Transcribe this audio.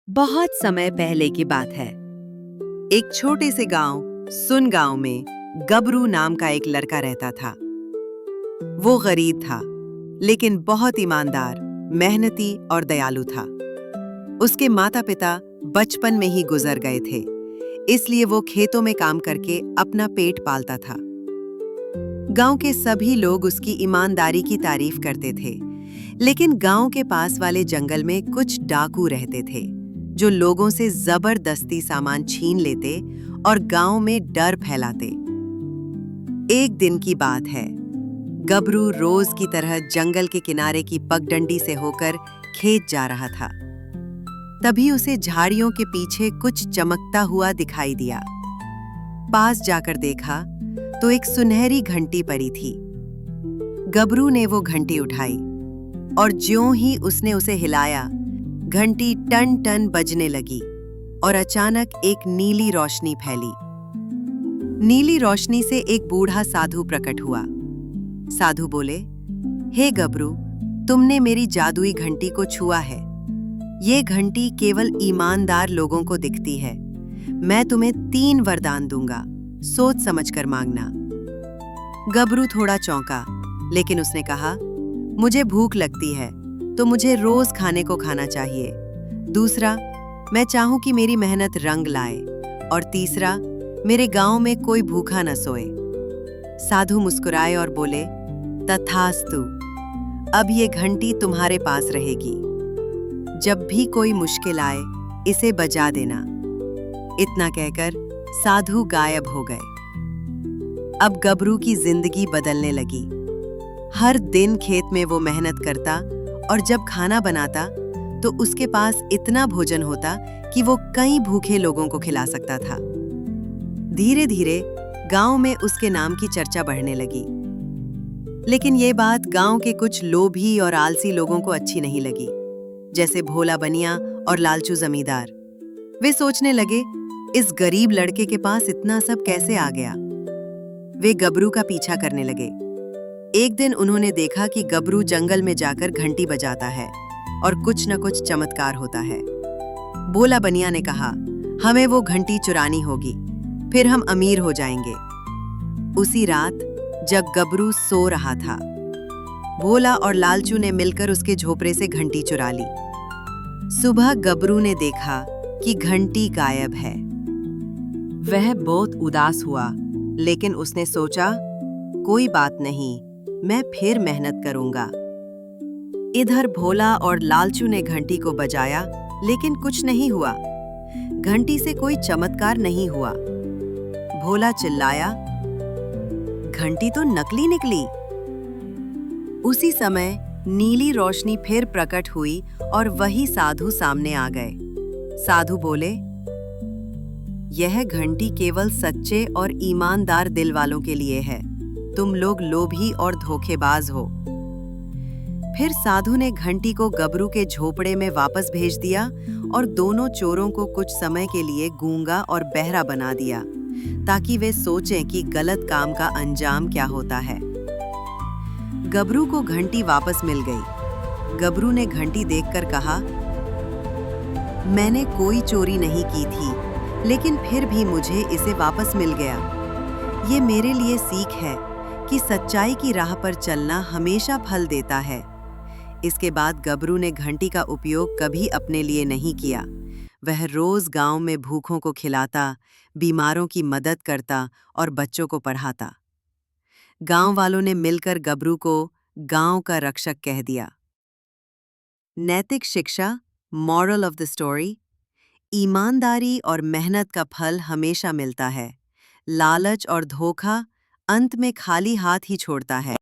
बहुत समय पहले की बात है। एक छोटे से गांव सुन गांव में गबरू नाम का एक लड़का रहता था। वो गरीब था, लेकिन बहुत ईमानदार, मेहनती और दयालु था। उसके माता-पिता बचपन में ही गुजर गए थे, इसलिए वो खेतों में काम करके अपना पेट पालता था। गांव के सभी लोग उसकी ईमानदारी की तारीफ करते थे, लेकिन गांव के पास वाले जंगल में कुछ डाकू रहते थे, जो लोगों से जबरदस्ती सामान छीन लेते और गांव में डर फैलाते। एक दिन की बात है, गबरू रोज की तरह जंगल के किनारे की पगडंडी से होकर खेत जा रहा था। तभी उसे झाड़ियों के पीछे कुछ चमकता हुआ दिखाई दिया। पास जाकर देखा तो एक सुनहरी घंटी पड़ी थी। गबरू ने वो घंटी उठाई और ज्यों ही उसने उसे हिलाया, घंटी टन टन बजने लगी और अचानक एक नीली रोशनी फैली। नीली रोशनी से एक बूढ़ा साधु प्रकट हुआ। साधु बोले, हे गबरू, तुमने मेरी जादुई घंटी को छुआ है। ये घंटी केवल ईमानदार लोगों को दिखती है। मैं तुम्हें 3 वरदान दूंगा, सोच समझकर मांगना। गबरू थोड़ा चौंका, लेकिन उसने कहा, मुझे भूख लगती है तो मुझे रोज खाने को खाना चाहिए। दूसरा, मैं चाहूं कि मेरी मेहनत रंग लाए। और तीसरा, मेरे गांव में कोई भूखा न सोए। साधु मुस्कुराए और बोले, तथास्तु, अब ये घंटी तुम्हारे पास रहेगी। जब भी कोई मुश्किल आए, इसे बजा देना। इतना कहकर साधु गायब हो गए। अब गबरू की जिंदगी बदलने लगी। हर दिन खेत में वो मेहनत करता और जब खाना बनाता तो उसके पास इतना भोजन होता कि वो कई भूखे लोगों को खिला सकता था। धीरे धीरे गांव में उसके नाम की चर्चा बढ़ने लगी। लेकिन ये बात गांव के कुछ लोभी और आलसी लोगों को अच्छी नहीं लगी, जैसे भोला बनिया और लालचू जमींदार। वे सोचने लगे, इस गरीब लड़के के पास इतना सब कैसे आ गया। वे गबरू का पीछा करने लगे। एक दिन उन्होंने देखा कि गबरू जंगल में जाकर घंटी बजाता है और कुछ न कुछ चमत्कार होता है। भोला बनिया ने कहा, हमें वो घंटी चुरानी होगी, फिर हम अमीर हो जाएंगे। उसी रात जब गबरू सो रहा था, भोला और लालचू ने मिलकर उसके झोपड़े से घंटी चुरा ली। सुबह गबरू ने देखा कि घंटी गायब है। वह बहुत उदास हुआ, लेकिन उसने सोचा, कोई बात नहीं, मैं फिर मेहनत करूंगा। इधर भोला और लालचू ने घंटी को बजाया, लेकिन कुछ नहीं हुआ। घंटी से कोई चमत्कार नहीं हुआ। भोला चिल्लाया, घंटी तो नकली निकली। उसी समय नीली रोशनी फिर प्रकट हुई और वही साधु सामने आ गए। साधु बोले, यह घंटी केवल सच्चे और ईमानदार दिल वालों के लिए है। तुम लोग लोभी और धोखेबाज हो। फिर साधु ने घंटी को गबरू के झोपड़े में वापस भेज दिया और दोनों चोरों को कुछ समय के लिए गूंगा और बहरा बना दिया, ताकि वे सोचें कि गलत काम का अंजाम क्या होता है। गबरू को घंटी वापस मिल गई। गबरू ने घंटी देखकर कहा, मैंने कोई चोरी नहीं की थी, लेकिन फिर भी मुझे इसे वापस मिल गया। ये मेरे लिए सीख है कि सच्चाई की राह पर चलना हमेशा फल देता है। इसके बाद गबरू ने घंटी का उपयोग कभी अपने लिए नहीं किया। वह रोज गांव में भूखों को खिलाता, बीमारों की मदद करता और बच्चों को पढ़ाता। गांव वालों ने मिलकर गबरू को गांव का रक्षक कह दिया। नैतिक शिक्षा, मॉरल ऑफ द स्टोरी, ईमानदारी और मेहनत का फल हमेशा मिलता है। लालच और धोखा अंत में खाली हाथ ही छोड़ता है।